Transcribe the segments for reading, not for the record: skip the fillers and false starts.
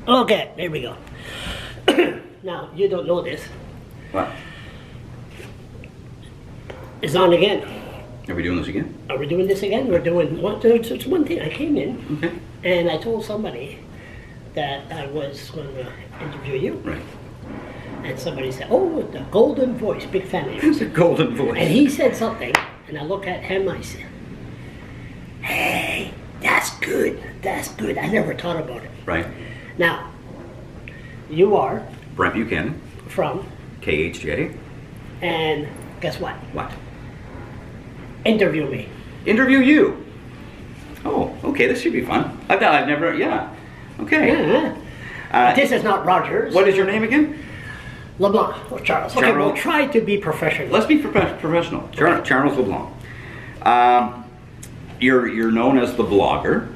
Okay, there we go. Now, you don't know this. What? It's on again. Are we doing this again? Are we doing this again? We're doing one. There's one thing. I came in Okay. and I told somebody that I was going to interview you. Right. And somebody said, "Oh, the golden voice, big fan of yours." The golden voice. And he said something, and I look at him. I said, "Hey, that's good. That's good." I never thought about it. Right. Now, you are Brent Buchanan, from, KHJ. and guess what? What? Interview me. Interview you. Oh, okay. This should be fun. I've never. Yeah. Okay. Yeah. This is not Rogers. What is your name again? LeBlanc or Charles. Okay, Charles. we'll try to be professional. Let's be professional. Charles LeBlanc. You're known as the blogger.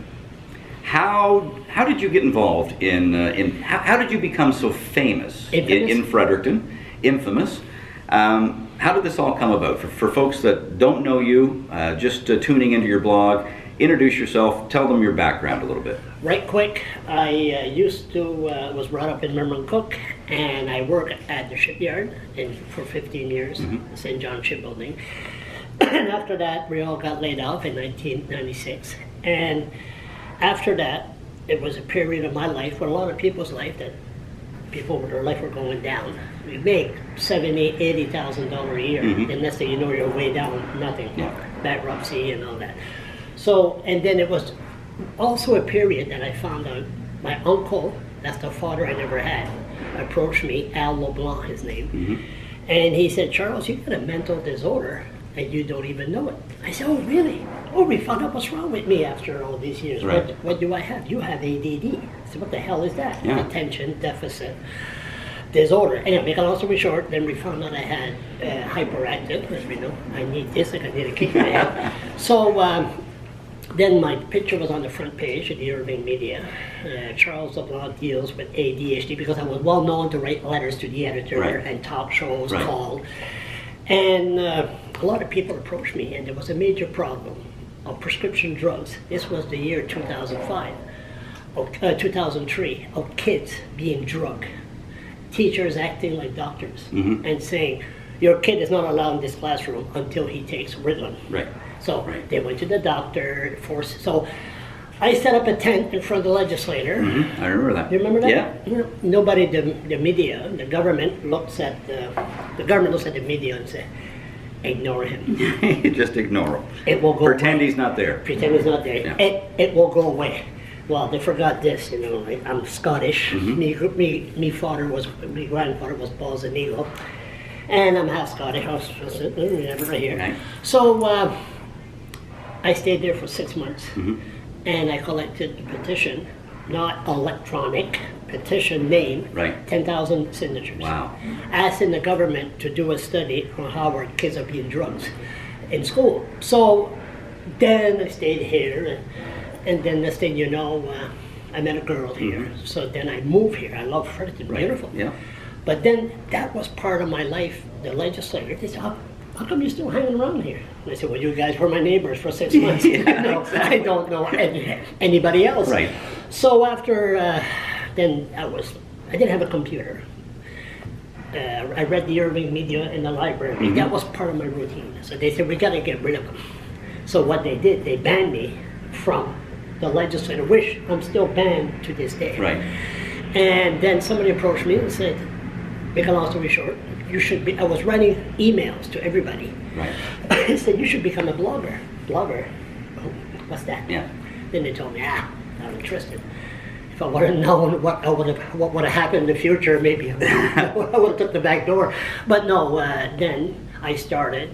How did you get involved in how did you become so famous in Fredericton, infamous? How did this all come about? For folks that don't know you, just tuning into your blog, introduce yourself, tell them your background a little bit. Right quick, I was brought up in Merriman-Cook, and I worked at the shipyard for 15 years, St. John Shipbuilding. And after that, we all got laid off in 1996. And after that, it was a period of my life, or a lot of people's life, that people with their life were going down. We make $70,000, $80,000 a year, and next thing you know, you're way down, nothing, bankruptcy and all that. So, and then it was also a period that I found out my uncle, that's the father I never had, approached me, Al LeBlanc, his name, and he said, "Charles, you got a mental disorder and you don't even know it." I said, "Oh, really? Oh, we found out what's wrong with me after all these years. Right. What do I have?" "You have ADD." I said, "What the hell is that?" Yeah. Attention deficit disorder. Anyway, make a long story short, then we found out I had hyperactive, as we know. I need this, I need to kick my head. So then my picture was on the front page of the Irving Media. Charles LeBlanc deals with ADHD, because I was well known to write letters to the editor and talk shows called. And a lot of people approached me, and there was a major problem of prescription drugs. This was the year 2005, 2003, of kids being drugged. Teachers acting like doctors and saying, "Your kid is not allowed in this classroom until he takes Ritalin." Right. So they went to the doctor, so I set up a tent in front of the legislator. I remember that. You remember that? Yeah. You know, nobody, the media, the government looks at the media and say, "Ignore him." Just ignore him. It will go Pretend away. he's not there. Pretend he's not there. Yeah. It will go away. Well, they forgot this, you know. I'm Scottish. My grandfather was Bosnian, and I'm half Scottish. I was never right here. Right. So I stayed there for 6 months, and I collected a petition, not electronic petition name, 10,000 signatures. Wow. Asking the government to do a study on how our kids are being drugged in school. So then I stayed here, and then next thing you know, I met a girl here. So then I moved here. I love Fredericton, beautiful. Yeah. But then that was part of my life. The legislature, they said, how come you're still hanging around here? And I said, "Well, you guys were my neighbors for 6 months. Exactly. I don't know anybody else." Right. So after, then I didn't have a computer. I read the Irving Media in the library. That was part of my routine. So they said, "We got to get rid of them." So what they did, they banned me from the legislature, which I'm still banned to this day. Right. And then somebody approached me and said, make a long story short, you should be, I was writing emails to everybody. Right. I said, "You should become a blogger." Blogger? Oh, what's that? Yeah. Then they told me, not interested. If I would have known what would have happened in the future, maybe I would have took the back door. But no, then I started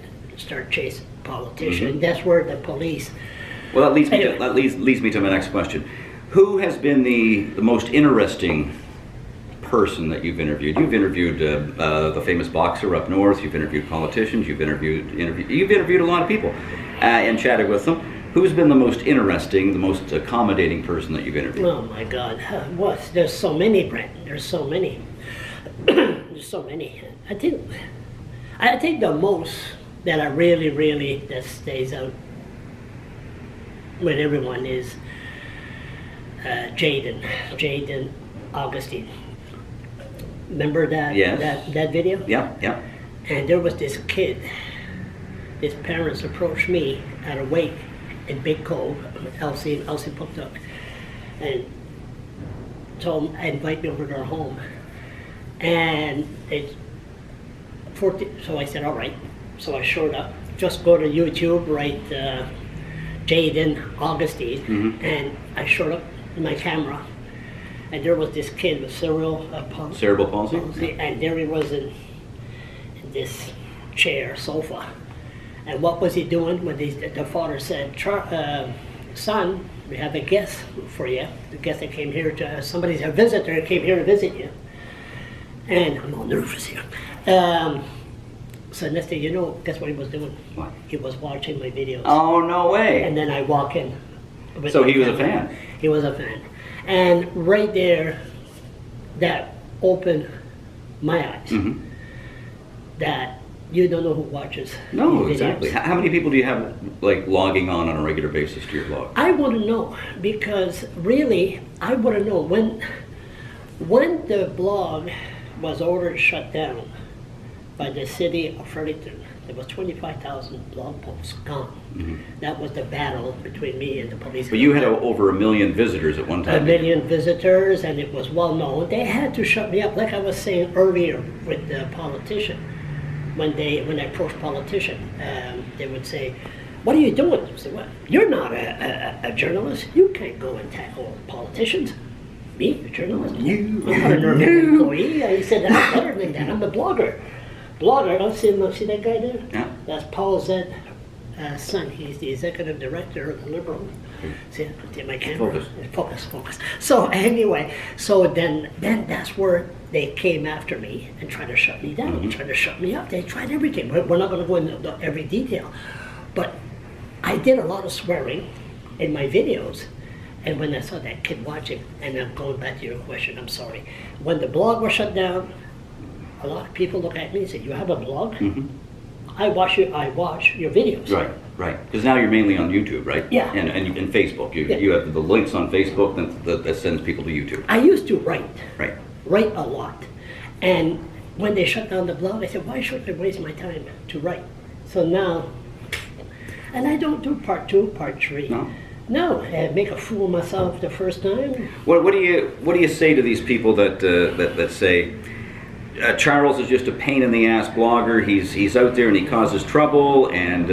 chasing politicians. That's where the police. Well, that leads me to my next question. Who has been the most interesting person that you've interviewed? You've interviewed the famous boxer up north. You've interviewed politicians. You've interviewed a lot of people and chatted with them. Who's been the most interesting, the most accommodating person that you've interviewed? Oh my God, what? There's so many, Brent. There's so many. There's so many. I think the most that I really that stays out with everyone is Jaden. Augustine. Remember that, Yes. that video? Yeah, yeah. And there was this kid, his parents approached me at a wake in Big Cove, Elsie Puktuk, and told me, invite me over to their home. And it's 14, so I said, all right. So I showed up. Just go to YouTube, write Jaden Augustine, and I showed up with my camera. And there was this kid with cerebral palsy, and there he was in this chair, sofa. And what was he doing when the father said, son, we have a guest for you. The guest that came here a visitor came here to visit you. And I'm all nervous here. So next thing you know, guess what he was doing? What? He was watching my videos. Oh, no way. And then I walk in. So he was a fan. He was a fan. And right there, that opened my eyes. Mm-hmm. That you don't know who watches. No, these exactly. videos. How many people do you have like logging on a regular basis to your blog? I want to know, because really, I want to know when the blog was ordered shut down by the city of Fredericton, there was 25,000 blog posts gone. Mm-hmm. That was the battle between me and the police. But you had over 1 million visitors at one time. 1 million visitors, and it was well known. They had to shut me up, like I was saying earlier with the politician. When I approached politician, they would say, "What are you doing?" I said, "Well, you're not a journalist. You can't go and tackle politicians." Me, a journalist? No, I'm not an urban employee. I said, "I'm better than that. I'm a blogger." Don't see that guy there? Yeah. That's Paul Zed's son. He's the executive director of the Liberal. See, take my camera. Focus. So anyway, then that's where they came after me and tried to shut me down, tried to shut me up. They tried everything. We're not going to go into every detail, but I did a lot of swearing in my videos. And when I saw that kid watching, and I'm going back to your question, I'm sorry. When the blog was shut down, a lot of people look at me and say, "You have a blog?" Mm-hmm. I watch your videos. Right. Because now you're mainly on YouTube, right? Yeah. And Facebook. You have the links on Facebook that sends people to YouTube. I used to write Right. a lot. And when they shut down the blog, I said, why should I waste my time to write? So now, and I don't do part 2, part 3. No, I make a fool of myself the first time. What do you say to these people that say, Charles is just a pain in the ass blogger. He's out there and he causes trouble. And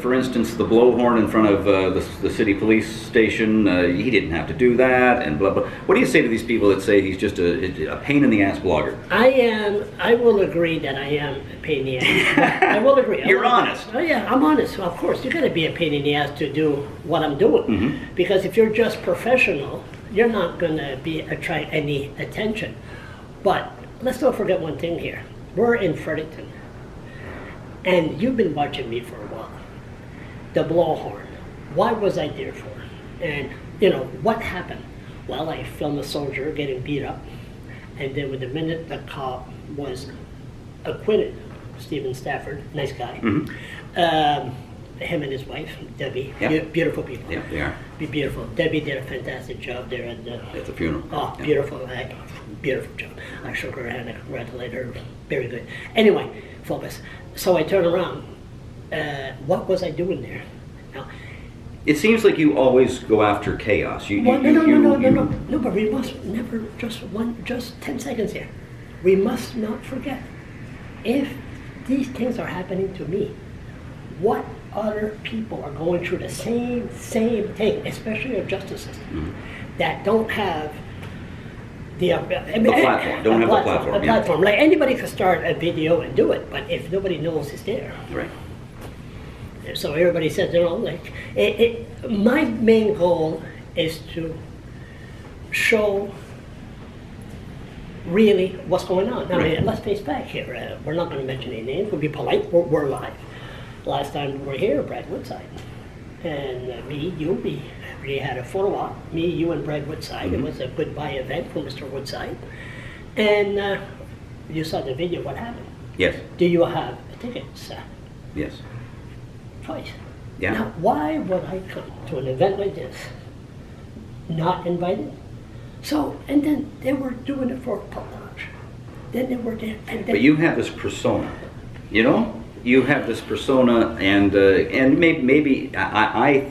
for instance, the blowhorn in front of the city police station, he didn't have to do that, and blah blah. What do you say to these people that say he's just a pain in the ass blogger? I will agree that I am a pain in the ass. I will agree. You're honest. Oh yeah, I'm honest. Of course, you got to be a pain in the ass to do what I'm doing. Because if you're just professional, you're not going to attract any attention. But let's not forget one thing here. We're in Fredericton, and you've been watching me for a while. The blowhorn. Why was I there for? And what happened? Well, I filmed a soldier getting beat up, and then with the minute the cop was acquitted, Stephen Stafford, nice guy. Him and his wife, Debbie, beautiful people. Yeah, they are. Beautiful. Debbie did a fantastic job there at the funeral. Oh, beautiful. Beautiful job. I shook her hand, I congratulated her. Very good. Anyway, focus. So I turn around. What was I doing there? Now, it seems like you always go after chaos. No, but we must never, just 10 seconds here. We must not forget, if these things are happening to me, what other people are going through the same thing, especially our justice system, that don't have the platform. Don't have the platform. A platform. Like anybody can start a video and do it, but if nobody knows it's there. Right. So everybody says, my main goal is to show really what's going on. Now, let's face back here. We're not going to mention any names. We'll be polite. We're live. Last time we were here, Brad Woodside. And we had a photo op. Me, you, and Brad Woodside. It was a goodbye event for Mr. Woodside. And you saw the video. What happened? Yes. Do you have tickets? Yes. Twice. Yeah. Now, why would I come to an event like this, not invited? So, and then they were doing it for a potlatch. Then they were there, and then... But you have this persona, you know? You have this persona, and maybe I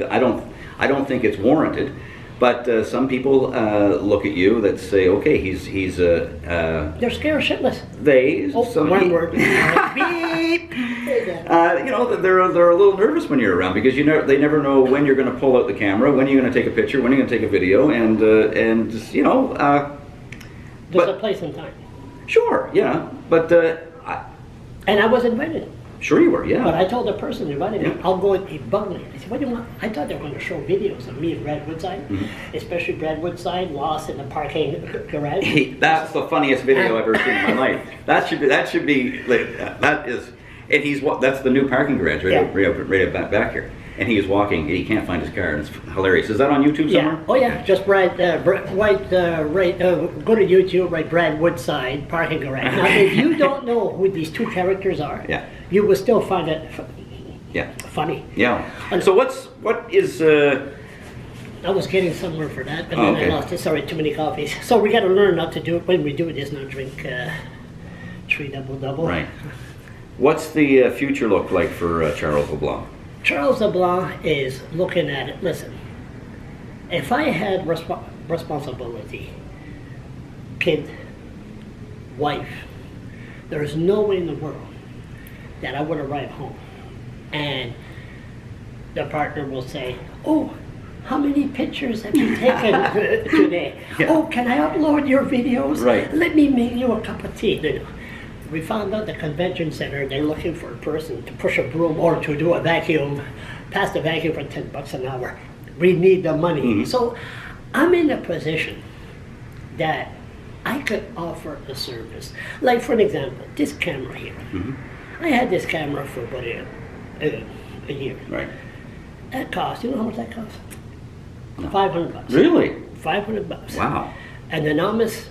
don't think it's warranted, but some people look at you that say, okay, he's they're scared shitless. One word. Beep. You know, they're a little nervous when you're around because they never know when you're going to pull out the camera, when you're going to take a picture, when you're going to take a video, and you know. There's a place and time. Sure, yeah, but and I was invited. Sure you were, yeah. But I told the person who invited me, Yeah. I'll go and he bugged me. I said, what do you want? I thought they were going to show videos of me and Brad Woodside, especially Brad Woodside lost in the parking garage. That's the funniest video I've ever seen in my life. That should be like, that is, and that's the new parking garage right back here. And he is walking, he can't find his car, and it's hilarious. Is that on YouTube somewhere? Yeah. Oh yeah, just Brad, go to YouTube, write Brad Woodside parking garage. Now, if you don't know who these two characters are, you will still find it funny. Yeah. And so what is? I was getting somewhere for that, but then I lost it. Sorry, too many coffees. So we got to learn not to do it when we do this. Not drink 3 double. Right. What's the future look like for Charles LeBlanc? Charles LeBlanc is looking at it. Listen, if I had responsibility, kid, wife, there's no way in the world that I would arrive home and the partner will say, oh, how many pictures have you taken today? Yeah. Oh, can I upload your videos? Right. Let me make you a cup of tea. No. We found out the convention center, they're looking for a person to push a broom or to do a vacuum, pass the vacuum for $10 an hour. We need the money. So I'm in a position that I could offer a service. Like for an example, this camera here. I had this camera for about a year. Right. That cost, you know how much that cost? $500. Really? $500. Wow. An anonymous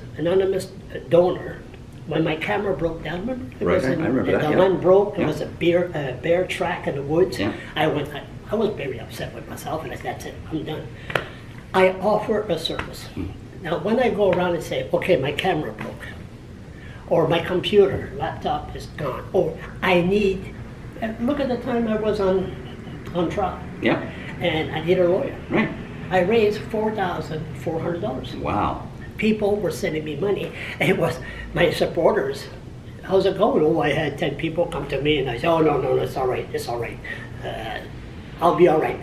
donor. When my camera broke down, remember? I remember that. The one broke. It was a bear track in the woods. Yeah. I was very upset with myself, and I said, "That's it. I'm done." I offer a service. Now, when I go around and say, "Okay, my camera broke," or my computer, laptop is gone, or I need, look at the time I was on trial. Yeah. And I need a lawyer. Right. I raised $4,400. Wow. People were sending me money. It was my supporters. How's it going? Oh, I had 10 people come to me and I said, oh, no, it's all right. It's all right. I'll be all right.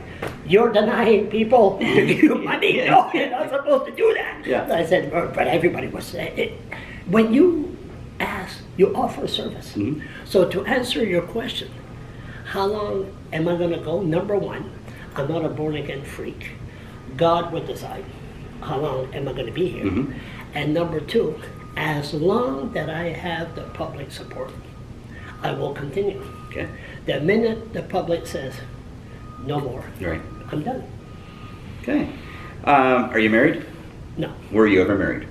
You're denying people to give you money. No, you're not supposed to do that. Yeah. I said, but everybody was saying it. When you ask, you offer a service. So to answer your question, how long am I going to go? Number one, I'm not a born-again freak. God would decide how long am I going to be here. And number two, as long that I have the public support, I will continue. Okay. The minute the public says, no more, Right. I'm done. Okay. Are you married? No, Were you ever married?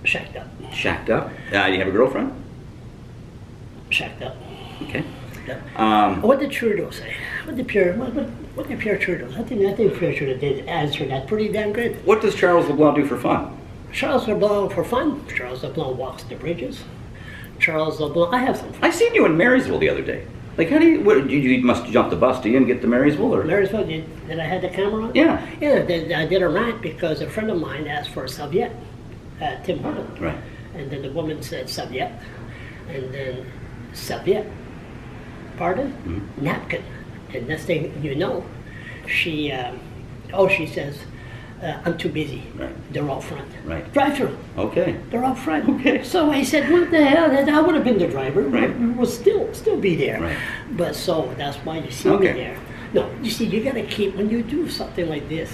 shacked up. Shacked up? Do you have a girlfriend? Shacked up. Okay. Yeah. What did Trudeau say? What did Pierre Trudeau? I think Pierre Trudeau did answer that pretty damn good. What does Charles LeBlanc do for fun? Charles LeBlanc for fun. Charles LeBlanc walks the bridges. Charles LeBlanc, I have some fun. I seen you in Marysville the other day. Like, how do you must jump the bus, do you, and get to Marysville? Or? Marysville, did I have the camera on? Yeah. Yeah, I did a rant because a friend of mine asked for a serviette at Tim Hortons. Right. And then the woman said serviette. And then serviette. Pardon? Napkin. And next thing you know, she says, I'm too busy. Right. They're out front. Right. Drive through. Okay. They're out front. Okay. So I said, what the hell? I would have been the driver. Right. We'll still be there. Right. But so that's why you see me there. No, you see, you got to keep, when you do something like this.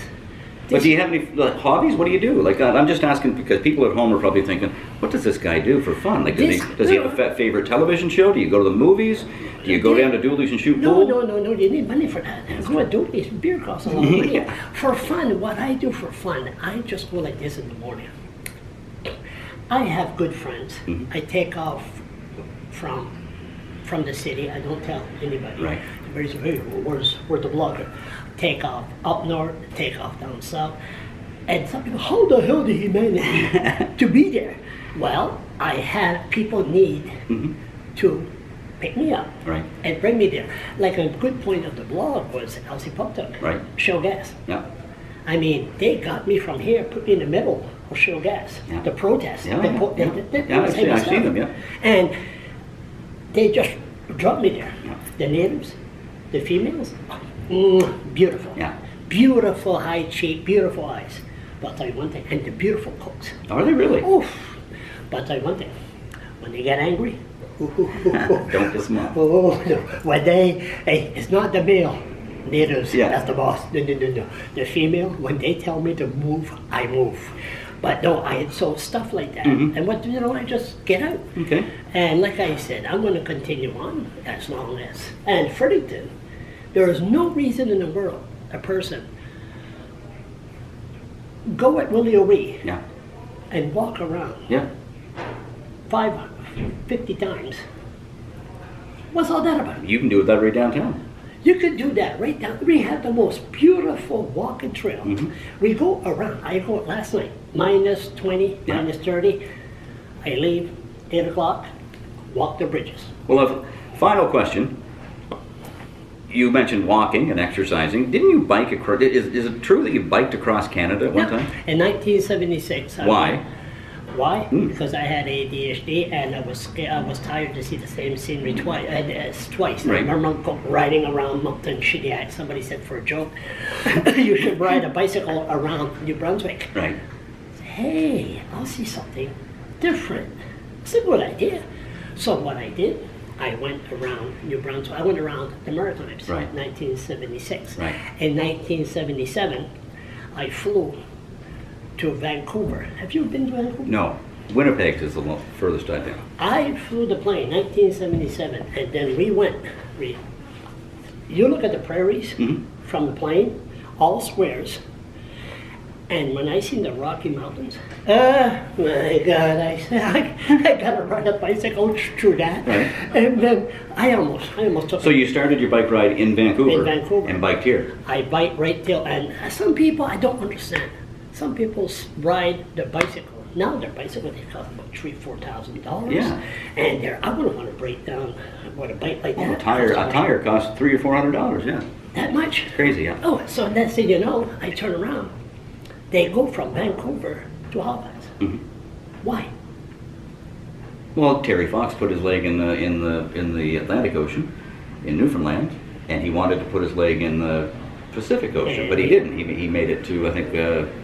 But do you have any hobbies? What do you do? Like, I'm just asking because people at home are probably thinking, what does this guy do for fun? Like, does he have a favorite television show? Do you go to the movies? Do you go down to Dooley's and shoot pool? No, you need money for that. Go to Dooley's, beer costs a lot of money. For fun, what I do for fun, I just go like this in the morning. I have good friends. I take off from the city. I don't tell anybody. Right. Where's the blogger? Take off up north, take off down south. And some people, how the hell did he manage to be there? Well, I had people need to pick me up and bring me there. Like a good point of the blog was Elsie Puptuk, Shell Gas. Yeah. I mean, they got me from here, put me in the middle of Shell Gas, the protest. I've seen them, yeah. And they just dropped me there. Yeah. The natives, the females, beautiful. Yeah. Beautiful, high cheek, beautiful eyes. But I'll tell you one thing, and the beautiful cooks. Are they really? Oof. But I'll tell you one thing, when they get angry, don't piss them off. When hey, it's not the male natives, that's the boss. No. The female, when they tell me to move, I move. But no, so stuff like that. And what I just get out. Okay. And like I said, I'm going to continue on as long as. And Fredericton, there is no reason in the world a person go at Willie O'Ree and walk around 550 times. What's all that about? You can do that right downtown. You could do that right down. We have the most beautiful walking trail. We go around. I go last night, minus 20, minus 30. I leave 8 o'clock, walk the bridges. Well, a final question. You mentioned walking and exercising. Didn't you bike across? Is it true that you biked across Canada at one time? In 1976. Why? Why? Because I had ADHD and I was tired to see the same scenery twice. Right. I remember riding around Moncton, Shediac. Somebody said for a joke, you should ride a bicycle around New Brunswick. Right. Hey, I'll see something different. It's a good idea. So what I did, I went around New Brunswick. I went around the Maritimes. Right. 1976. Right. In 1977, I flew to Vancouver. Have you been to Vancouver? No. Winnipeg is the furthest I've been. I flew the plane 1977, and then we went. You look at the prairies from the plane, all squares. And when I seen the Rocky Mountains, my God, I said, I gotta ride a bicycle through that. Right. And then I almost took. So you started your bike ride in Vancouver? In Vancouver. And biked here? I bike right till, and some people I don't understand. Some people ride the bicycle. Now their bicycle, they cost about $3,000-$4,000. Yeah. And I wouldn't want to break down what a bike like that. A tire costs $300 or $400. Yeah. That much? It's crazy, yeah. Oh, so next thing you know, I turn around. They go from Vancouver to Halifax. Why? Well, Terry Fox put his leg in the Atlantic Ocean, in Newfoundland, and he wanted to put his leg in the Pacific Ocean, but he didn't. He made it to, I think,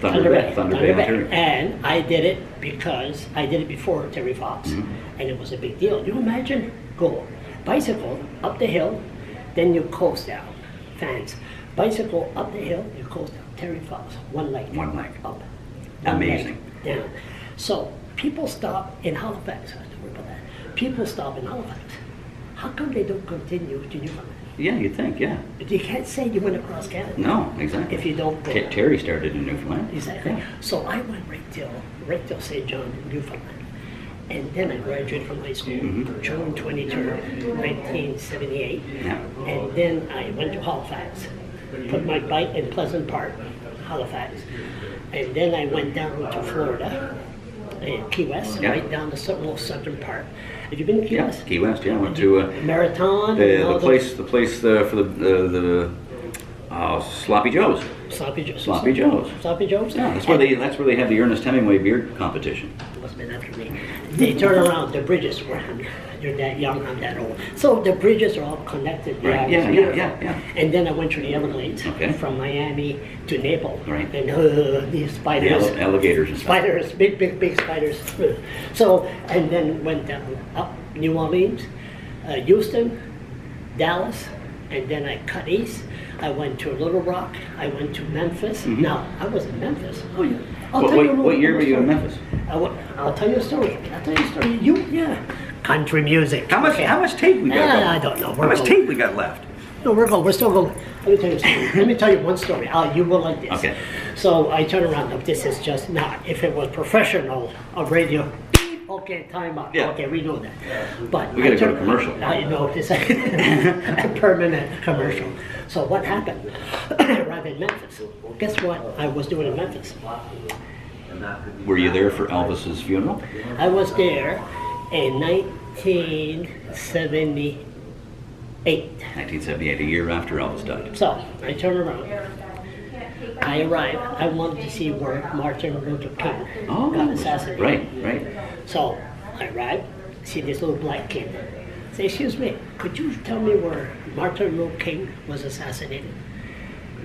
Thunder Bay, Ontario. And I did it because I did it before Terry Fox, and it was a big deal. You imagine go bicycle up the hill, then you coast down. Fans, bicycle up the hill, you coast down. Terry Fox, one leg up. Amazing. Down. So people stop in Halifax. I have to worry about that. People stop in Halifax. How come they don't continue to Newfoundland? Yeah, you'd think, yeah. But you can't say you went across Canada. No, exactly. If you don't go. Terry started in Newfoundland. Exactly. Yeah. So I went right till St. John, Newfoundland. And then I graduated from high school, June 23rd, 1978. Yeah. And then I went to Halifax, put my bike in Pleasant Park, Halifax. And then I went down to Florida, Key West, right down the most southern part. Have you been to Key West? Key West, yeah. I went to Marathon. The place for the Sloppy Joe's. Sloppy Joe's. Sloppy Joe's. Sloppy Joe's. Yeah, that's where they have the Ernest Hemingway beer competition. Must have been after me. They turn around the bridges. You're that young, I'm that old. So the bridges are all connected. Right. Yeah. And then I went to the Everglades from Miami to Naples. Right. And these spiders. The alligators and spiders, big spiders. So, and then went down up New Orleans, Houston, Dallas, and then I cut east. I went to Little Rock. I went to Memphis. Now, I was in Memphis. Oh, yeah. What year were you in Memphis? I'll tell you a story. Country music. How much tape we got? I don't know. How much tape we got left? No, we're still going. Let me tell you one story. You will like this. Okay. So I turn around. This is just not. If it was professional of radio, Okay, time out. Yeah. Okay, we know that. But We gotta go to commercial. I know it's a permanent commercial. So what happened? I arrived in Memphis. Well, guess what I was doing in Memphis? Were you there for Elvis's funeral? I was there in 1978. 1978, a year after Elvis died. So I turned around. I arrived. I wanted to see where Martin Luther King got assassinated. Right. So I arrived, see this little black kid. Say, excuse me, could you tell me where Martin Luther King was assassinated?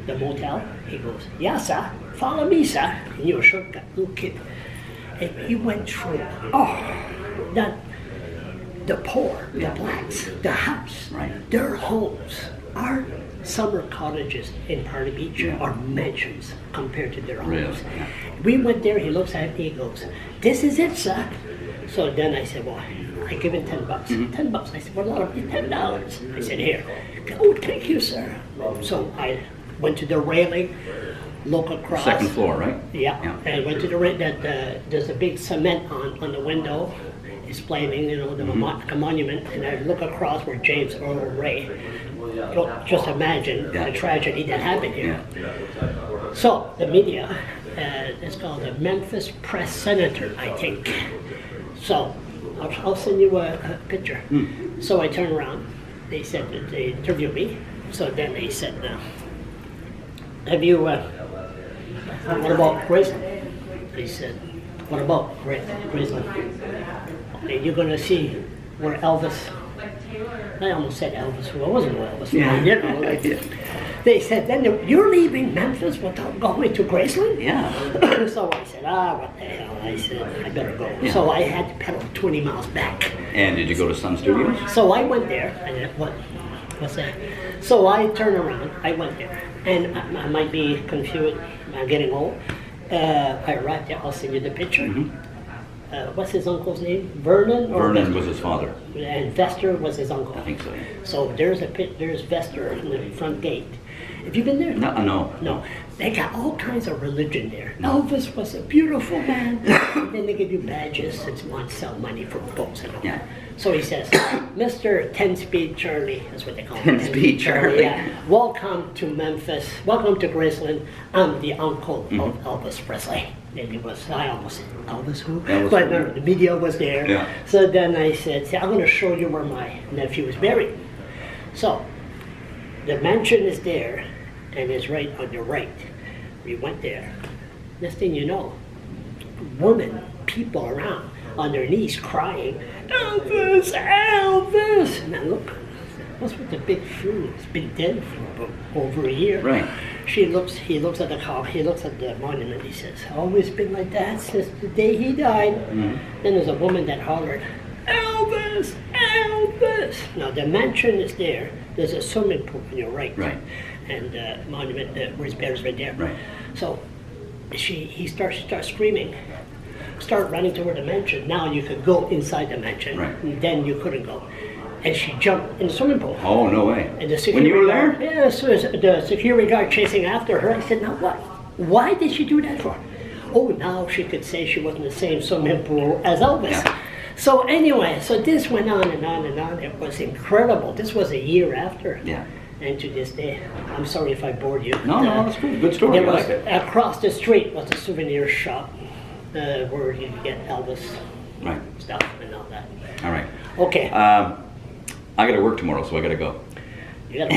The motel? He goes, yeah, sir. Follow me, sir. And you're a shortcut little kid. And he went through, the poor, the blacks, the house, their homes, our summer cottages in Party Beach are mansions compared to their homes. Really? Yeah. We went there, he looks at me, he goes, this is it, sir. So then I said, well, I give him $10. $10. I said, well, that'll be $10. I said, here. Oh, thank you, sir. So I went to the railing, look across. Second floor, right? Yeah. And I went to the railing, there's a big cement on the window, explaining, the monument, and I look across where James Earl Ray. Just imagine the tragedy that happened here. Yeah. So the media, it's called the Memphis Press Senator, I think. So I'll send you a picture. So I turned around. They said that they interviewed me. So then they said, "Have you? What about Graceland?" They said, "What about Graceland? And you're gonna see where Elvis." I almost said Elvis, who I wasn't Elvis. They said, then you're leaving Memphis without going to Graceland? Yeah. So I said, what the hell? I said, I better go. Yeah. So I had to pedal 20 miles back. And did you go to Sun Studios? So I went there. And what's that? So I turned around. I went there. And I might be confused. I'm getting old. I arrived there. I'll send you the picture. What's his uncle's name? Vernon? Vernon was his father. And Vester was his uncle. I think so. So there's Vester in the front gate. Have you been there? No. They got all kinds of religion there. Elvis was a beautiful man. And then they give you badges and want to sell money for books and all that. So he says, Mr. 10-Speed Charlie, that's what they call him. 10-Speed Charlie. Yeah. Welcome to Memphis. Welcome to Graceland. I'm the uncle of Elvis Presley. And it was, I almost said, Elvis who? But no, the media was there. Yeah. So then I said, I'm going to show you where my nephew is buried. So the mansion is there, and it's right on your right. We went there. Next thing you know, people around on their knees crying, Elvis, Elvis! And I look, what's with the big shoe? It's been dead for over a year. Right. He looks at the car, he looks at the monument, he says, always been like that since the day he died. Then there's a woman that hollered, Elvis, Elvis! Now the mansion is there, there's a swimming pool on your right. Right. And monument, where his bed is right there. Right. So he starts screaming, start running toward the mansion. Now you could go inside the mansion, and then you couldn't go. And she jumped in the swimming pool. Oh, no way. And the when you were there? Yeah, so the security guard chasing after her. I said, now what? Why did she do that for? Oh, now she could say she was in the same swimming pool as Elvis. Yeah. So anyway, so this went on and on and on. It was incredible. This was a year after. Yeah. And to this day, I'm sorry if I bored you. No, that's cool. Good story. There was, I like it. across the street was a souvenir shop where you could get Elvis stuff and all that. All right. Okay. I got to work tomorrow, so I got to go. You gotta,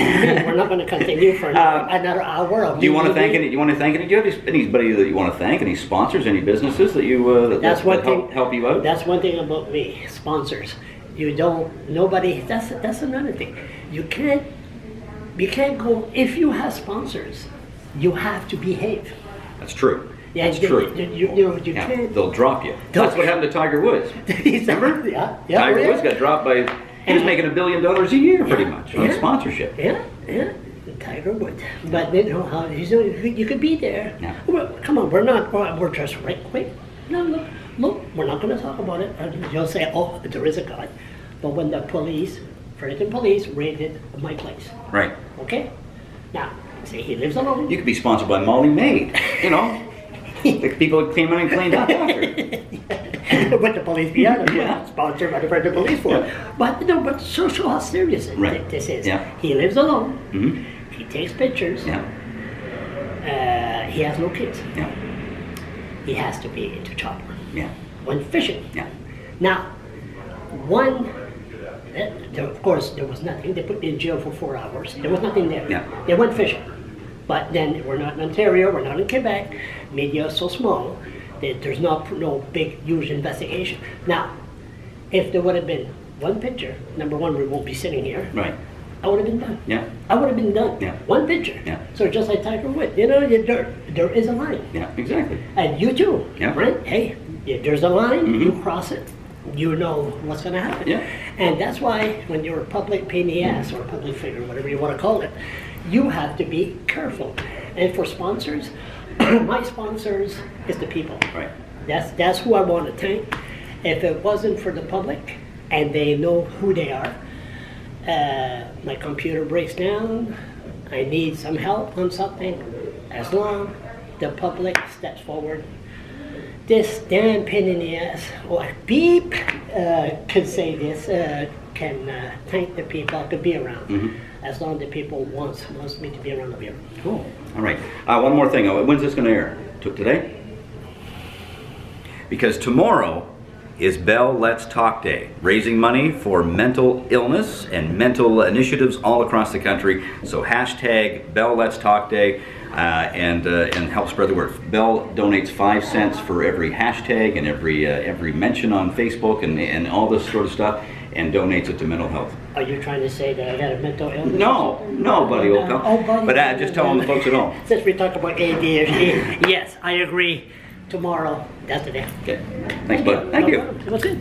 we're not going to continue for another hour. Do you want to thank any? Do you want to thank any? Do you have anybody that you want to thank? Any sponsors? Any businesses that you that help you out? That's one thing about me. Sponsors. You don't. Nobody. That's another thing. You can't go if you have sponsors. You have to behave. That's true. Yeah, that's true. You can't. They'll drop you. That's what happened to Tiger Woods. Remember? Yeah. Tiger Woods got dropped by. He was making $1 billion a year, pretty much, on sponsorship. Yeah. Tiger Woods. But you know how you could be there. Yeah. Well, come on, we're just right quick. No, look, we're not going to talk about it. You'll say, oh, there is a God. But when the Fredericton police raided my place. Right. Okay? Now, say he lives alone. You could be sponsored by Molly Maid, you know. The people that came in and cleaned up after. with the police behind him, Yeah. sponsored by the Fredericton Police Force. Yeah. But no, but show how serious Right. this is. Yeah. He lives alone. Mhm. He takes pictures. Yeah. He has no kids. Yeah. He has to be into chopper. Yeah. Went fishing. Yeah. Now, of course, there was nothing. They put me in jail for 4 hours. There was nothing there. Yeah. They went fishing. But then we're not in Ontario, we're not in Quebec. Media is so small that there's no big, huge investigation. Now, if there would have been one picture, number one, we won't be sitting here. Right. I would have been done. Yeah. I would have been done. Yeah. One picture. Yeah. So just like Tiger Woods, there is a line. Yeah. Exactly. And you too, Yeah. right? Hey, there's a line, Mhm. you cross it, you know what's going to happen. Yeah. And that's why when you're a public pain in the ass or a public figure, whatever you want to call it, you have to be careful. And for sponsors, my sponsors is the people. Right. That's who I want to thank. If it wasn't for the public and they know who they are, my computer breaks down, I need some help on something, as long the public steps forward, this damn pain in the ass, or beep, could say this, can thank the people I could be around. Mhm. As long as the people wants me to be around, I'll be around. Cool. All right. One more thing. When's this going to air? Today? Because tomorrow is Bell Let's Talk Day, raising money for mental illness and mental initiatives all across the country. So hashtag Bell Let's Talk Day and help spread the word. Bell donates 5 cents for every hashtag and every mention on Facebook and all this sort of stuff, and donates it to mental health. Are you trying to say that I got a mental illness? No, buddy, old pal. Oh, buddy. But just telling the folks at home. Since we talk about ADHD, yes, I agree. Tomorrow, that's the day. Okay. Thanks, bud. Thank No you. problem. That's it.